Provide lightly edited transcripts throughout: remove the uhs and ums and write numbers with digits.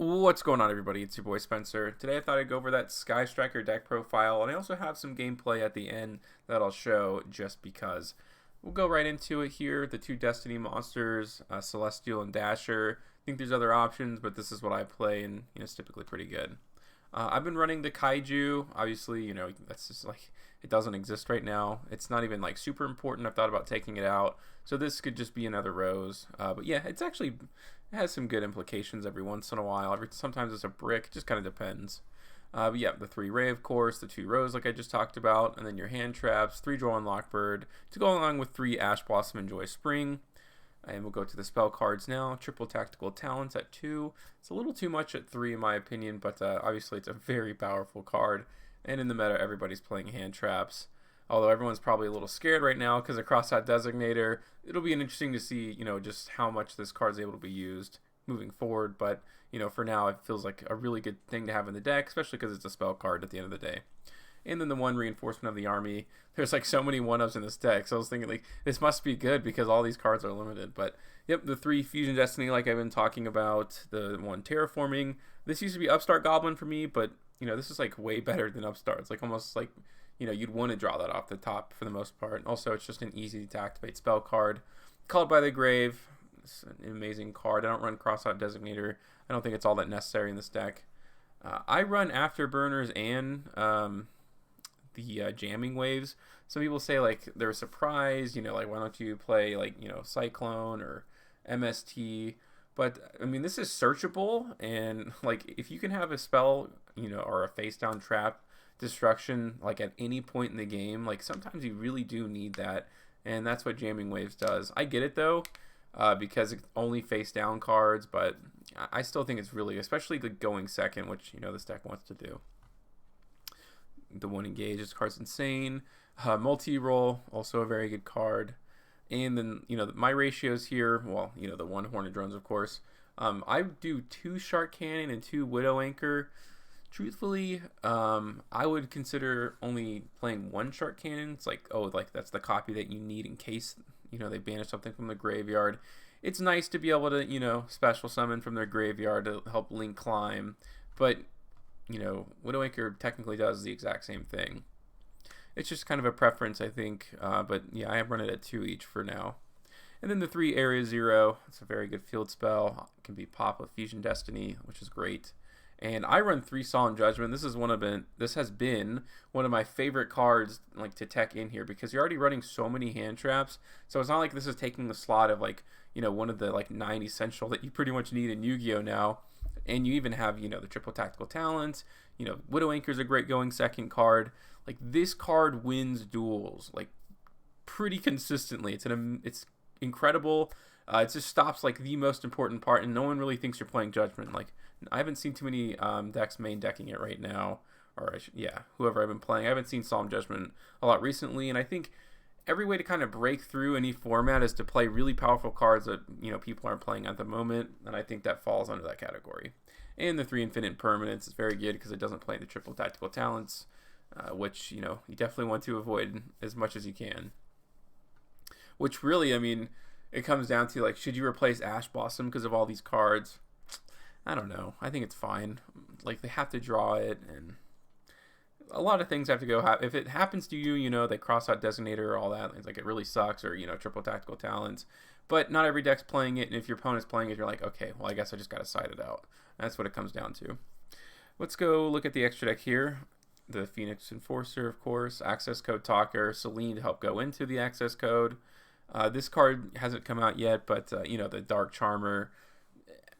What's going on, everybody? It's your boy Spencer. Today I thought I'd go over that Sky Striker deck profile, and I also have some gameplay at the end that I'll show just because. We'll go right into it here. The two Destiny monsters, Celestial and Dasher. I think there's other options, but this is what I play, and it's typically pretty good. I've been running the Kaiju. Obviously, that's just like it doesn't exist right now. It's not even like super important. I've thought about taking it out, so this could just be another Rose. But yeah, it has some good implications every once in a while. Sometimes it's a brick. It just kind of depends. But yeah, the 3 Ray, of course, the 2 Rose, like I just talked about, and then your hand traps, 3 Draw and Lockbird, to go along with 3 Ash Blossom and Joy Spring. And we'll go to the spell cards now. Triple Tactical Talents at 2. It's a little too much at 3 in my opinion, but obviously it's a very powerful card. And in the meta, everybody's playing hand traps. Although everyone's probably a little scared right now because of Cross-Out Designator. It'll be interesting to see, just how much this card's able to be used moving forward. But, for now, it feels like a really good thing to have in the deck, especially because it's a spell card at the end of the day. And then the 1 Reinforcement of the Army. There's like so many 1-ups in this deck, so I was thinking like this must be good because all these cards are limited. But yep, the 3 Fusion Destiny, like I've been talking about, the 1 Terraforming. This used to be Upstart Goblin for me, but this is like way better than Upstart. It's like almost like you'd want to draw that off the top for the most part. And also, it's just an easy to activate spell card. Called by the Grave. It's an amazing card. I don't run Cross-Out Designator. I don't think it's all that necessary in this deck. I run Afterburners and the jamming waves. Some people say like they're a surprise, like why don't you play like Cyclone or MST, but I mean this is searchable, and like if you can have a spell or a face down trap destruction like at any point in the game, like sometimes you really do need that, and that's what jamming waves does. I get it though, because it's only face down cards, but I still think it's really, especially the going second, which this deck wants to do. The 1 Engage, this card's insane. Multi-roll, also a very good card. And then, my ratios here, well, the 1 Horned Drones, of course. I do 2 Shark Cannon and 2 Widow Anchor. Truthfully, I would consider only playing 1 Shark Cannon. It's like, oh, like that's the copy that you need in case, they banish something from the graveyard. It's nice to be able to, special summon from their graveyard to help Link climb. But Widow Anchor technically does the exact same thing. It's just kind of a preference, I think. But yeah, I run it at 2 each for now. And then the 3 Area Zero. It's a very good field spell. It can be pop with Fusion Destiny, which is great. And I run 3 Solemn Judgment. This has been one of my favorite cards like to tech in here because you're already running so many hand traps. So it's not like this is taking the slot of like one of the like 9 essential that you pretty much need in Yu-Gi-Oh now. And you even have, the Triple Tactical Talents. Widow Anchor's a great going second card. Like, this card wins duels, like, pretty consistently. It's incredible. It just stops, like, the most important part, and no one really thinks you're playing Judgment. Like, I haven't seen too many decks main decking it right now. Or, whoever I've been playing. I haven't seen Solemn Judgment a lot recently, and I think every way to kind of break through any format is to play really powerful cards that people aren't playing at the moment, and I think that falls under that category. And the 3 Infinite Permanence is very good because it doesn't play the Triple Tactical Talents, which you definitely want to avoid as much as you can. Which really, I mean, it comes down to like, should you replace Ash Blossom because of all these cards? I don't know. I think it's fine. Like, they have to draw it, and a lot of things have to go. If it happens to you, they Cross-Out Designator, all that. It's like it really sucks, or Triple Tactical Talents. But not every deck's playing it, and if your opponent's playing it, you're like, okay, well, I guess I just got to side it out. That's what it comes down to. Let's go look at the extra deck here. The Phoenix Enforcer, of course. Access Code Talker. Selene to help go into the access code. This card hasn't come out yet, but, the Dark Charmer.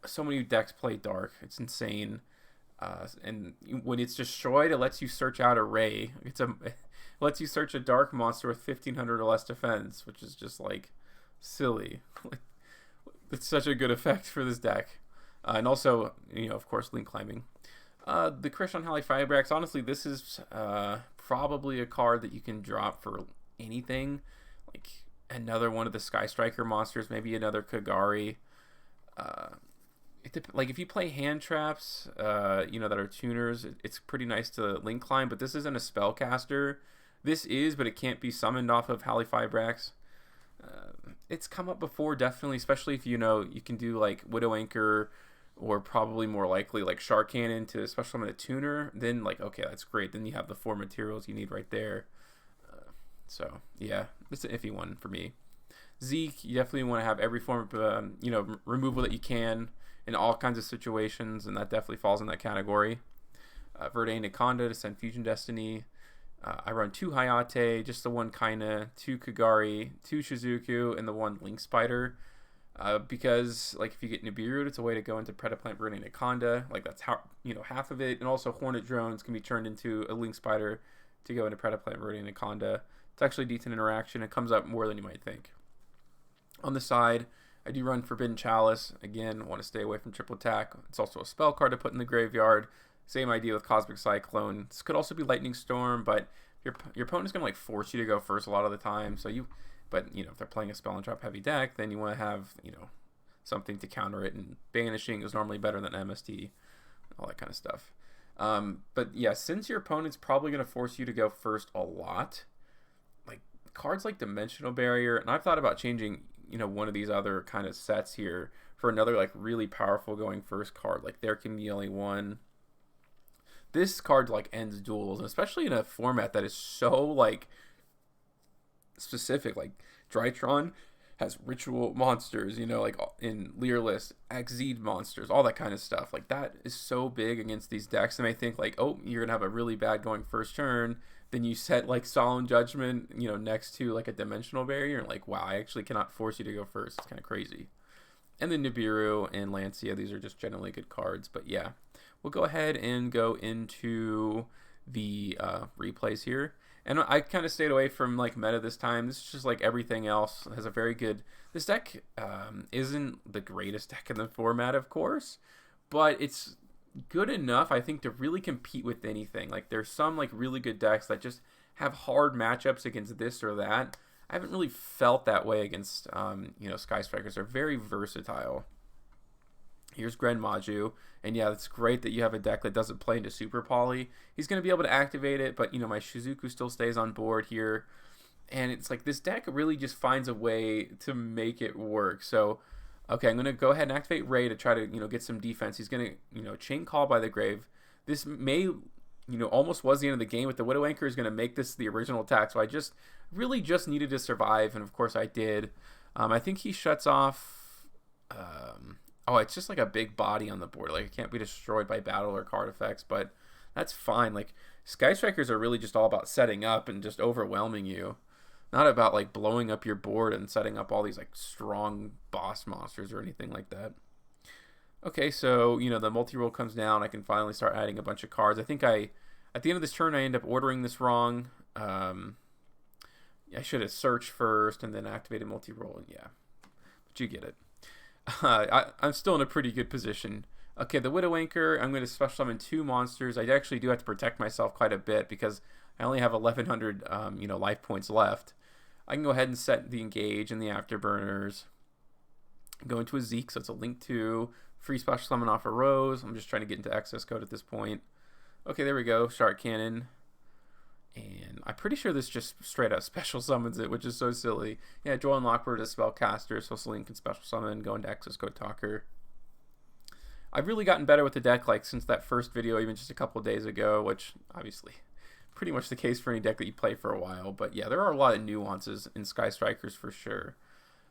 So many decks play Dark. It's insane. And when it's destroyed, it lets you search out a Ray. It lets you search a dark monster with 1500 or less defense, which is just like silly. It's such a good effect for this deck. And also, of course, Link climbing. The Krishan Halifabrax, honestly, this is probably a card that you can drop for anything. Like another one of the Sky Striker monsters, maybe another Kagari. Like if you play hand traps, that are tuners, it's pretty nice to Link climb. But this isn't a spellcaster. This is, but it can't be summoned off of Halifabrax. It's come up before, definitely, especially if you can do like Widow Anchor or probably more likely like Shark Cannon to special summon a tuner, then like, okay, that's great. Then you have the 4 materials you need right there. So yeah, it's an iffy one for me. Zeke, you definitely want to have every form of removal that you can in all kinds of situations, and that definitely falls in that category. Verde Anaconda to send Fusion Destiny. I run 2 Hayate, just the 1 Kaina, 2 Kagari, 2 Shizuku, and the 1 Link Spider. Because like if you get Nibiru, it's a way to go into Predaplant Verde Anaconda. Like that's how half of it, and also Hornet Drones can be turned into a Link Spider to go into Predaplant Verde Anaconda. It's actually a decent interaction. It comes up more than you might think. On the side, I do run Forbidden Chalice. Again, want to stay away from triple attack. It's also a spell card to put in the graveyard. Same idea with Cosmic Cyclone. This could also be Lightning Storm, but your opponent's gonna like force you to go first a lot of the time. So but if they're playing a spell and drop heavy deck, then you want to have something to counter it. And banishing is normally better than MST, all that kind of stuff. But yeah, since your opponent's probably gonna force you to go first a lot, like cards like Dimensional Barrier, and I've thought about changing one of these other kind of sets here for another like really powerful going first card. Like there can be only one. This card like ends duels, especially in a format that is so like specific. Like Drytron has ritual monsters, like in Leerless, Exceed monsters, all that kind of stuff. Like that is so big against these decks. And I think like, oh, you're gonna have a really bad going first turn. Then you set like Solemn Judgment, next to like a Dimensional Barrier, and like, wow, I actually cannot force you to go first. It's kind of crazy. And then Nibiru and Lancia, these are just generally good cards. But yeah, we'll go ahead and go into the replays here. And I kind of stayed away from like meta this time. This is just like everything else. It has a very good... This deck isn't the greatest deck in the format, of course, but it's good enough, I think, to really compete with anything. Like there's some like really good decks that just have hard matchups against this or that. I haven't really felt that way against Sky Strikers. They're very versatile. Here's Gren Maju, and yeah, it's great that you have a deck that doesn't play into Super Poly. He's going to be able to activate it, but my Shizuku still stays on board here, and it's like this deck really just finds a way to make it work. So, okay, I'm going to go ahead and activate Ray to try to get some defense. He's going to Chain Call by the Grave. This may almost was the end of the game, but the Widow Anchor is going to make this the original attack. So I really just needed to survive, and of course I did. I think he shuts off. Oh, it's just like a big body on the board. Like it can't be destroyed by battle or card effects, but that's fine. Like Sky Strikers are really just all about setting up and just overwhelming you, not about like blowing up your board and setting up all these like strong boss monsters or anything like that. Okay, so the multi-roll comes down. I can finally start adding a bunch of cards. I think at the end of this turn I end up ordering this wrong. I should have searched first and then activated multi-roll, and yeah, but you get it. I'm still in a pretty good position. Okay, the Widow Anchor, I'm going to special summon 2 monsters. I actually do have to protect myself quite a bit because I only have 1,100 life points left. I can go ahead and set the Engage and the Afterburners. Go into a Zeke, so it's a Link 2. Free special summon off a Rose. I'm just trying to get into access code at this point. Okay, there we go. Shark Cannon. And I'm pretty sure this just straight up special summons it, which is so silly. Yeah, Joel and Lockbird is spellcaster, so Celine can special summon, go into access code Talker. I've really gotten better with the deck like since that first video, even just a couple of days ago, which obviously pretty much the case for any deck that you play for a while. But yeah, there are a lot of nuances in Sky Strikers for sure.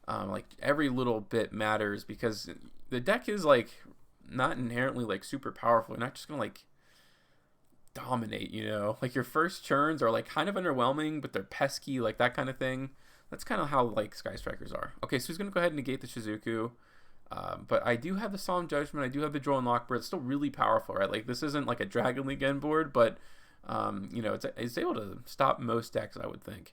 Like every little bit matters because the deck is like not inherently like super powerful. You're not just gonna like dominate, like your first turns are like kind of underwhelming, but they're pesky, like that kind of thing. That's kind of how like Sky Strikers are. Okay, so he's gonna go ahead and negate the Shizuku, but I do have the Solemn Judgment, I do have the Droll and Lockbird. It's still really powerful, right? Like this isn't like a Dragon League end board, but it's able to stop most decks, I would think.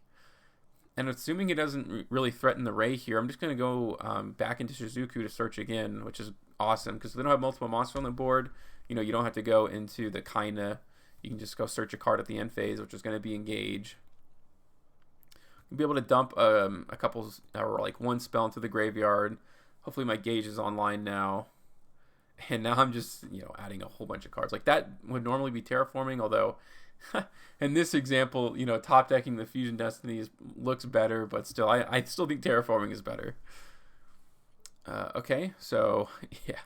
And assuming it doesn't really threaten the Ray here, I'm just gonna go back into Shizuku to search again, which is awesome because they don't have multiple monsters on the board. You don't have to go into the Kaina. You can just go search a card at the end phase, which is going to be Engage. You'll be able to dump a couple, or like 1 spell into the graveyard. Hopefully my Gauge is online now. And now I'm just, adding a whole bunch of cards. Like that would normally be Terraforming, although in this example, top decking the Fusion Destiny looks better, but still, I still think Terraforming is better. Okay, so yeah.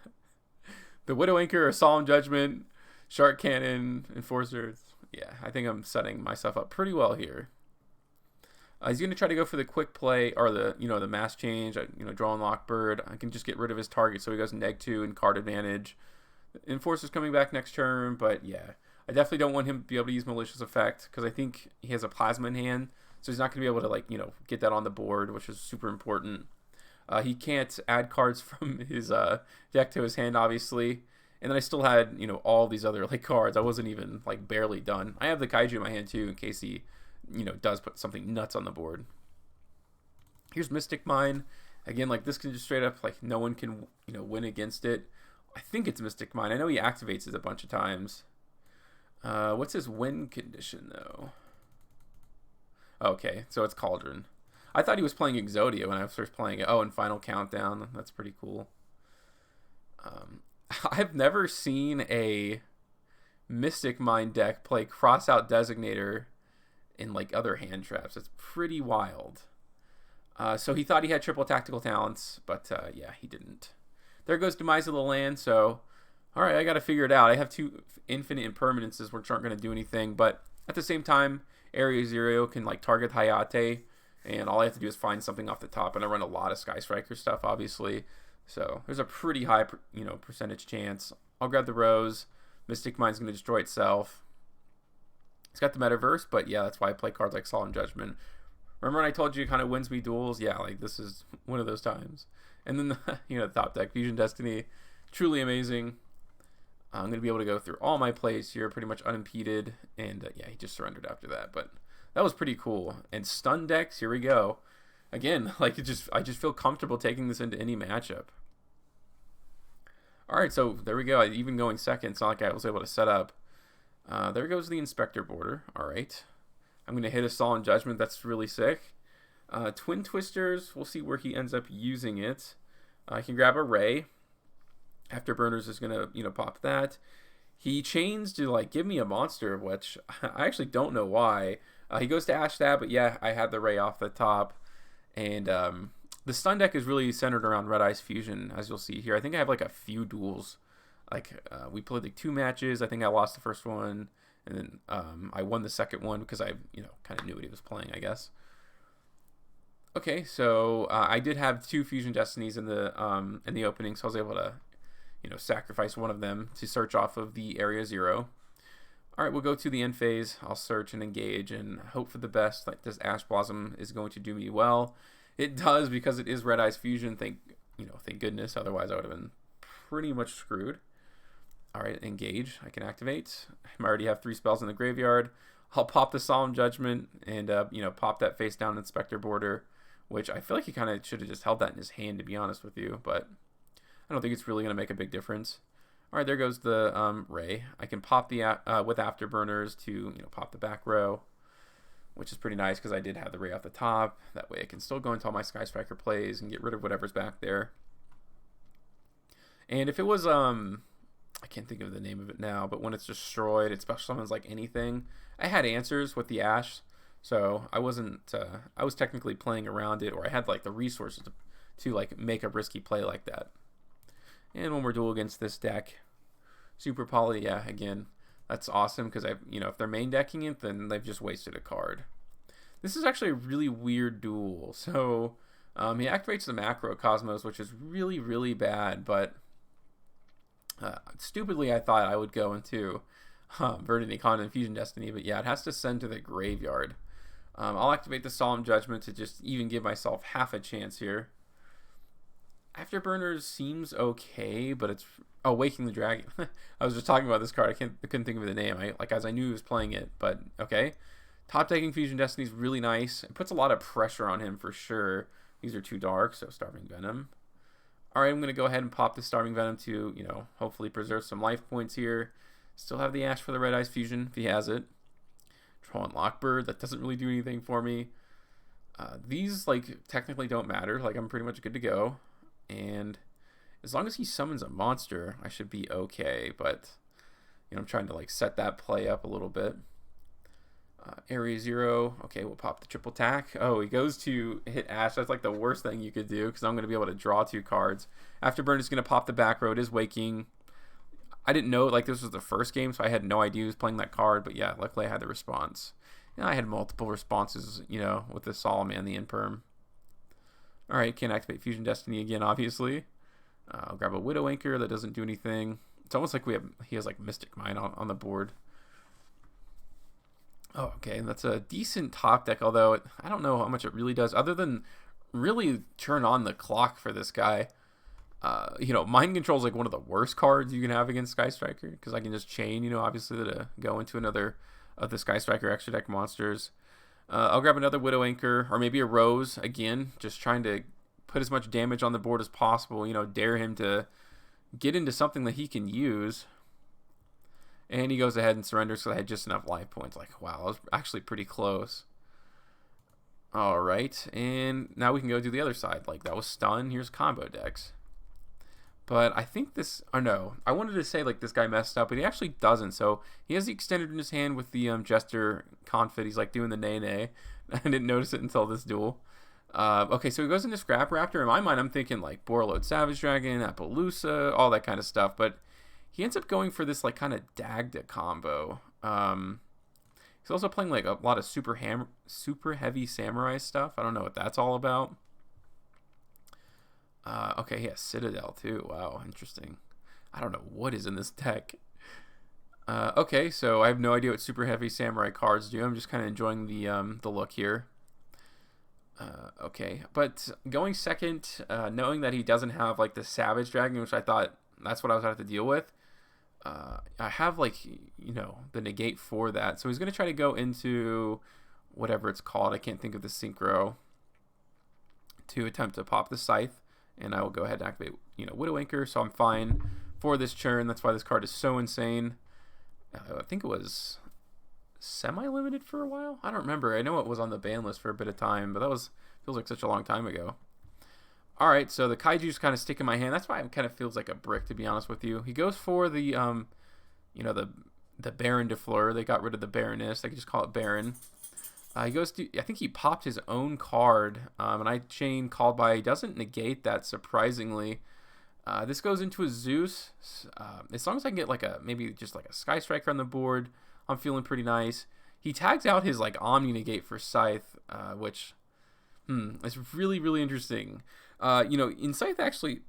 The Widow Anchor, a Solemn Judgment, Shark Cannon, Enforcers. Yeah, I think I'm setting myself up pretty well here. He's going to try to go for the quick play, or the mass change, draw and lock bird. I can just get rid of his target, so he goes -2 and card advantage. Enforcer's coming back next turn, but yeah. I definitely don't want him to be able to use Malicious Effect, because I think he has a Plasma in hand, so he's not going to be able to, get that on the board, which is super important. He can't add cards from his deck to his hand, obviously. And then I still had, all these other cards. I wasn't even barely done. I have the Kaiju in my hand too, in case he, does put something nuts on the board. Here's Mystic Mine. Again, this can just straight up, no one can, win against it. I think it's Mystic Mine. I know he activates it a bunch of times. What's his win condition though? Okay, so it's Cauldron. I thought he was playing Exodia when I was first playing it. Oh, and Final Countdown. That's pretty cool. I've never seen a Mystic Mind deck play Crossout Designator in other hand traps. It's pretty wild. So he thought he had triple tactical talents, but yeah, he didn't. There goes Demise of the Land. So, all right, I got to figure it out. I have 2 infinite impermanences which aren't going to do anything, but at the same time, Area Zero can target Hayate. And all I have to do is find something off the top. And I run a lot of Sky Striker stuff, obviously. So there's a pretty high, percentage chance. I'll grab the Rose. Mystic Mind's going to destroy itself. It's got the Metaverse, but yeah, that's why I play cards like Solemn Judgment. Remember when I told you it kind of wins me duels? Yeah, this is one of those times. And then, the top deck, Fusion Destiny. Truly amazing. I'm going to be able to go through all my plays here pretty much unimpeded. And yeah, he just surrendered after that. But that was pretty cool. And stun decks, here we go. Again, I just feel comfortable taking this into any matchup. All right, so there we go. Even going second, it's not like I was able to set up. There goes the Inspector border. All right. I'm going to hit a Solemn Judgment. That's really sick. Twin Twisters, we'll see where he ends up using it. I can grab a Ray. Afterburners is going to, pop that. He chains to, give me a monster, which I actually don't know why. He goes to Ash Stab, but yeah, I had the Ray off the top. And the stun deck is really centered around Red Eyes Fusion, as you'll see here. I think I have a few duels. We played 2 matches. I think I lost the first one, and then I won the second one because I, kind of knew what he was playing, I guess. Okay, so I did have 2 Fusion Destinies in the opening, so I was able to, sacrifice one of them to search off of the Area Zero. All right, we'll go to the end phase. I'll search and engage and hope for the best. This Ash Blossom is going to do me well. It does because it is Red Eyes Fusion. Thank goodness. Otherwise, I would have been pretty much screwed. All right, engage. I can activate. I already have 3 spells in the graveyard. I'll pop the Solemn Judgment and pop that face down Inspector border, which I feel like he kind of should have just held that in his hand, to be honest with you. But I don't think it's really going to make a big difference. All right, there goes the Ray. I can pop the with Afterburners to pop the back row, which is pretty nice because I did have the Ray off the top. That way I can still go into all my Sky Striker plays and get rid of whatever's back there. And if it was I can't think of the name of it now, but when it's destroyed, it special summons anything. I had answers with the Ash, so I wasn't. I was technically playing around it, or I had the resources to make a risky play like that. And when we're duel against this deck, Super Poly, yeah, again, that's awesome because if they're main decking it, then they've just wasted a card. This is actually a really weird duel. So he activates the Macro Cosmos, which is really, really bad. But stupidly, I thought I would go into Verdant Econ and Fusion Destiny. But yeah, it has to send to the graveyard. I'll activate the Solemn Judgment to just even give myself half a chance here. Afterburners seems okay, but it's Waking the Dragon. I was just talking about this card. I couldn't think of the name. I knew he was playing it, but okay. Top decking Fusion Destiny is really nice. It puts a lot of pressure on him for sure. These are too dark, so Starving Venom. All right, I'm gonna go ahead and pop the Starving Venom to hopefully preserve some life points here. Still have the Ash for the Red Eyes Fusion if he has it. Draw and Lockbird. That doesn't really do anything for me. These technically don't matter. I'm pretty much good to go. And as long as he summons a monster, I should be okay. But I'm trying to set that play up a little bit. Area Zero. Okay, we'll pop the triple tack. Oh, he goes to hit Ash. That's the worst thing you could do because I'm going to be able to draw 2 cards. Afterburn is going to pop the back row. It is Waking. I didn't know, like, this was the first game, so I had no idea he was playing that card. But yeah, luckily I had the response. And I had multiple responses, you know, with the Solomon and the Imperm. Alright, can't activate Fusion Destiny again, obviously. I'll grab a Widow Anchor that doesn't do anything. It's almost like he has like Mystic Mine on the board. Oh, okay, that's a decent top deck, although I don't know how much it really does, other than really turn on the clock for this guy. You know, Mind Control is like one of the worst cards you can have against Sky Striker, because I can just chain, you know, obviously to go into another of the Sky Striker extra deck monsters. I'll grab another Widow Anchor, or maybe a Rose, again, just trying to put as much damage on the board as possible, you know, dare him to get into something that he can use. And he goes ahead and surrenders because I had just enough life points. Like, wow, I was actually pretty close. All right, and now we can go to the other side. Like, that was stun. Here's combo decks. But I think this, or no, I wanted to say like this guy messed up, but he actually doesn't. So he has the extended in his hand with the Jester Confit. He's like doing the nay-nay. I didn't notice it until this duel. Okay, so he goes into Scrap Raptor. In my mind, I'm thinking like Borreload Savage Dragon, Appaloosa, all that kind of stuff. But he ends up going for this like kind of Dagda combo. He's also playing like a lot of super heavy samurai stuff. I don't know what that's all about. Okay, yeah, Citadel too. Wow, interesting. I don't know what is in this deck. Okay, so I have no idea what super heavy samurai cards do. I'm just kind of enjoying the look here. Okay, but going second, knowing that he doesn't have like the Savage Dragon, which I thought that's what I was going to have to deal with. I have like, you know, the negate for that. So he's going to try to go into whatever it's called. I can't think of the synchro to attempt to pop the Scythe. And I will go ahead and activate, you know, Widow Anchor. So I'm fine for this turn. That's why this card is so insane. I think it was semi-limited for a while. I don't remember. I know it was on the ban list for a bit of time, but that feels like such a long time ago. All right, so the Kaiju's kind of stick in my hand. That's why it kind of feels like a brick, to be honest with you. He goes for the, you know, the Baron de Fleur. They got rid of the Baroness. I could just call it Baron. He goes to, I think he popped his own card, and I chain called by. He doesn't negate that, surprisingly. This goes into a Zeus. As long as I can get like maybe just like a Sky Striker on the board, I'm feeling pretty nice. He tags out his like Omni negate for Scythe, which is really, really interesting. You know, in Scythe actually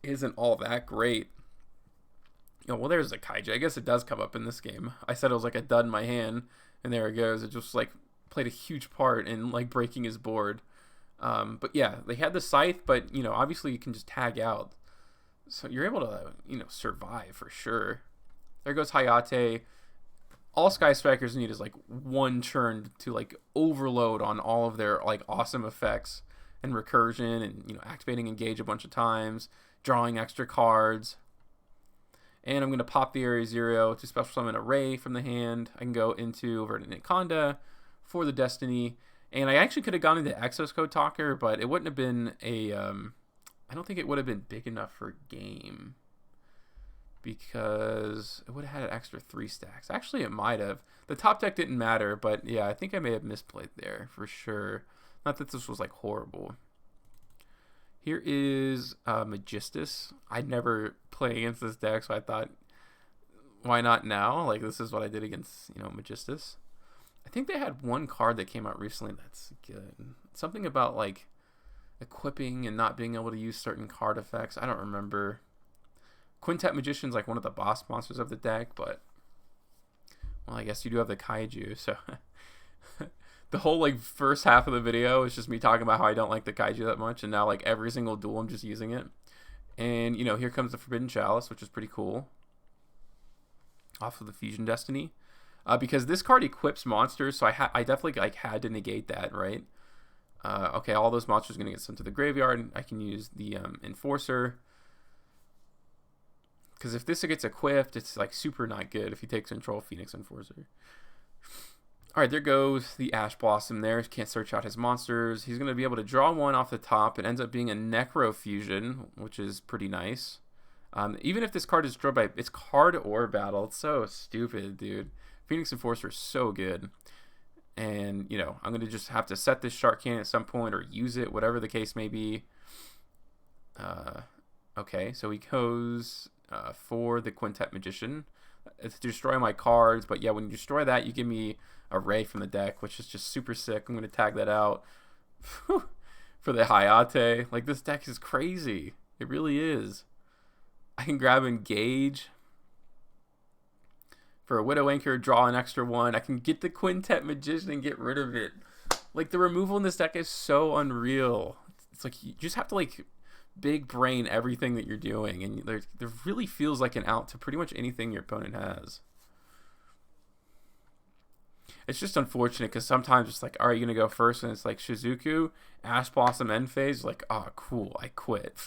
isn't all that great. You know, well, there's a Kaiju. I guess it does come up in this game. I said it was like a dud in my hand, and there it goes. It just like played a huge part in like breaking his board. But yeah, they had the Scythe, but you know, obviously you can just tag out, so you're able to, you know, survive for sure. There goes Hayate. All Sky Strikers need is like one turn to like overload on all of their like awesome effects and recursion, and you know, activating Engage a bunch of times, drawing extra cards. And I'm going to pop the Area Zero to special summon a Ray from the hand. I can go into Verdant Conda for the Destiny. And I actually could have gone into Exos Code Talker, but it wouldn't have been a... I don't think it would have been big enough for game, because it would have had an extra 3 stacks. Actually, it might have. The top deck didn't matter, but yeah, I think I may have misplayed there for sure. Not that this was like horrible. Here is Majesties. I'd never play against this deck, so I thought, why not now? Like, this is what I did against, you know, Majesties. I think they had one card that came out recently that's good. Something about, like, equipping and not being able to use certain card effects. I don't remember. Quintet Magician's, like, one of the boss monsters of the deck, but, well, I guess you do have the Kaiju, so... The whole like first half of the video is just me talking about how I don't like the Kaiju that much, and now like every single duel I'm just using it. And you know, here comes the Forbidden Chalice, which is pretty cool. Off of the Fusion Destiny, because this card equips monsters, so I definitely like had to negate that, right? Okay, all those monsters are gonna get sent to the graveyard. I can use the Enforcer, because if this gets equipped, it's like super not good if he takes control of Phoenix Enforcer. Alright, there goes the Ash Blossom there. Can't search out his monsters. He's going to be able to draw one off the top. It ends up being a Necro Fusion, which is pretty nice. Even if this card is drawn by... It's card or battle. It's so stupid, dude. Phoenix Enforcer is so good. And, you know, I'm going to just have to set this Shark Cannon at some point or use it, whatever the case may be. Okay, so he goes for the Quintet Magician. It's to destroy my cards, but yeah, when you destroy that, you give me a Ray from the deck, which is just super sick. I'm going to tag that out. For the Hayate. Like, this deck is crazy. It really is. I can grab Engage. For a Widow Anchor, draw an extra one. I can get the Quintet Magician and get rid of it. Like, the removal in this deck is so unreal. It's like, you just have to, like, big brain everything that you're doing. And there really feels like an out to pretty much anything your opponent has. It's just unfortunate because sometimes it's like, all right, you're going to go first. And it's like Shizuku, Ash Blossom, end phase. Like, oh, cool, I quit.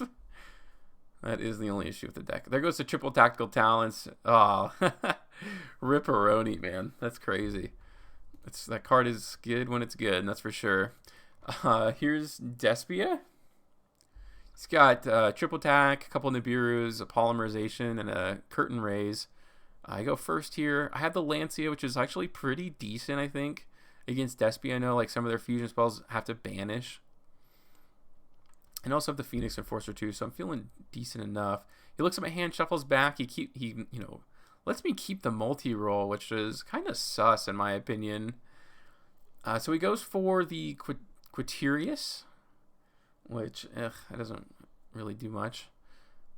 That is the only issue with the deck. There goes the triple tactical talents. Oh, Ripperoni, man. That's crazy. That card is good when it's good, and that's for sure. Here's Despia. He's got triple tack, a couple Nibiru's, a polymerization, and a curtain raise. I go first here. I have the Lancia, which is actually pretty decent, I think, against Despia. I know like some of their fusion spells have to banish. And also have the Phoenix Enforcer too, so I'm feeling decent enough. He looks at my hand, shuffles back. He lets me keep the multi-roll, which is kind of sus in my opinion. So he goes for the Quaterius, which that doesn't really do much.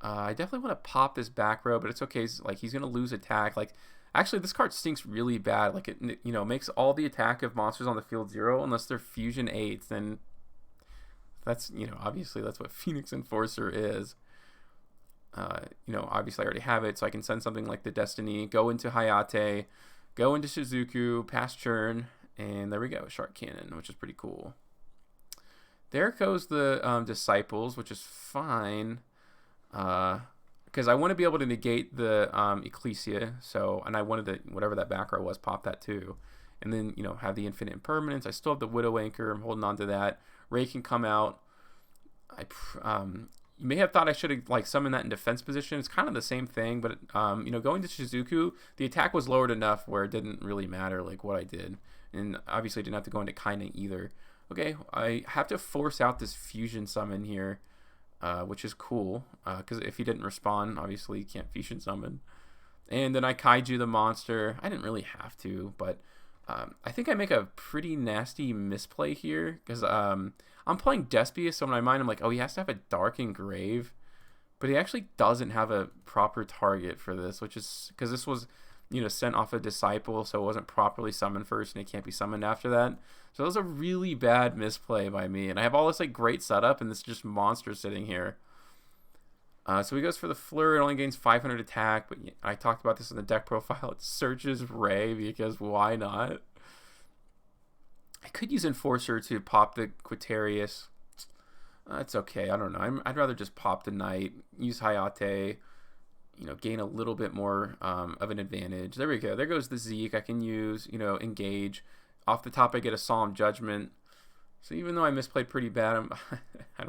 I definitely want to pop this back row, but it's okay. Like, he's gonna lose attack. Like, actually, this card stinks really bad. Like, it makes all the attack of monsters on the field 0 unless they're fusion 8s. Then that's, obviously that's what Phoenix Enforcer is. Obviously I already have it, so I can send something like the Destiny, go into Hayate, go into Shizuku, pass Churn, and there we go, Shark Cannon, which is pretty cool. There goes the Disciples, which is fine, because I want to be able to negate the Ecclesia, and I wanted to, whatever that back row was, pop that too. And then, have the Infinite Impermanence. I still have the Widow Anchor. I'm holding on to that. Ray can come out. You may have thought I should have summoned that in defense position. It's kind of the same thing, but going to Shizuku, the attack was lowered enough where it didn't really matter what I did, and obviously I didn't have to go into Kaina either. Okay, I have to force out this fusion summon here, which is cool because if he didn't respond, obviously he can't fusion summon. And then I kaiju the monster. I didn't really have to, but I think I make a pretty nasty misplay here because I'm playing Despia, so in my mind I'm like, oh, he has to have a Dark Engrave, but he actually doesn't have a proper target for this, which is because this was, sent off a Disciple, so it wasn't properly summoned first, and it can't be summoned after that. So it was a really bad misplay by me, and I have all this great setup, and this just monster sitting here. So he goes for the Fleur. It only gains 500 attack, but I talked about this in the deck profile. It searches Ray because why not? I could use Enforcer to pop the Quaterius. That's okay. I don't know. I'd rather just pop the Knight, use Hayate, gain a little bit more of an advantage. There we go. There goes the Zeke. I can use, Engage. Off the top, I get a Solemn Judgment. So even though I misplayed pretty bad, it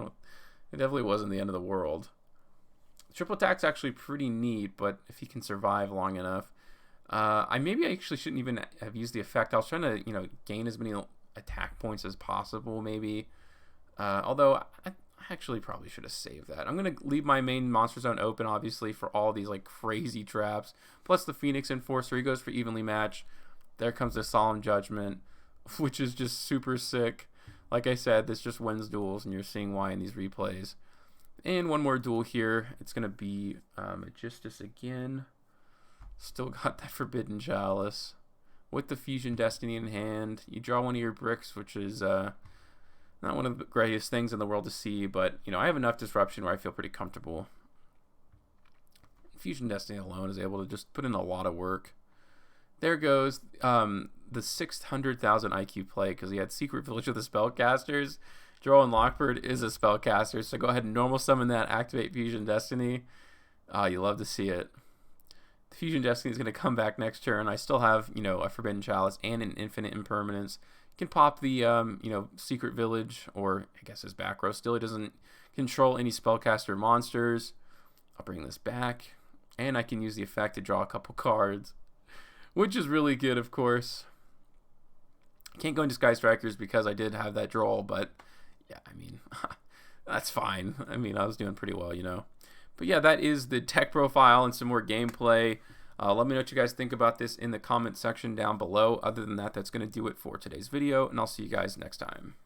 definitely wasn't the end of the world. Triple attack's actually pretty neat, but if he can survive long enough. Maybe I actually shouldn't even have used the effect. I was trying to, gain as many attack points as possible, maybe. Although, I actually probably should have saved that. I'm going to leave my main monster zone open, obviously, for all these, crazy traps. Plus the Phoenix Enforcer, he goes for evenly match. There comes the Solemn Judgment, which is just super sick. Like I said, this just wins duels, and you're seeing why in these replays. And one more duel here. It's going to be Majesties again. Still got that Forbidden Chalice. With the Fusion Destiny in hand, you draw one of your bricks, which is not one of the greatest things in the world to see, but, I have enough disruption where I feel pretty comfortable. Fusion Destiny alone is able to just put in a lot of work. There goes the 600,000 IQ play, because he had Secret Village of the Spellcasters. Droll Lockbird is a spellcaster, so go ahead and normal summon that, activate Fusion Destiny. You love to see it. The Fusion Destiny is going to come back next turn. I still have, a Forbidden Chalice and an Infinite Impermanence. You can pop the, Secret Village, or I guess his back row still. He doesn't control any spellcaster monsters. I'll bring this back, and I can use the effect to draw a couple cards, which is really good, of course. I can't go into Sky Strikers because I did have that draw, but yeah, that's fine. I was doing pretty well, But yeah, that is the deck profile and some more gameplay. Let me know what you guys think about this in the comment section down below. Other than that, that's going to do it for today's video, and I'll see you guys next time.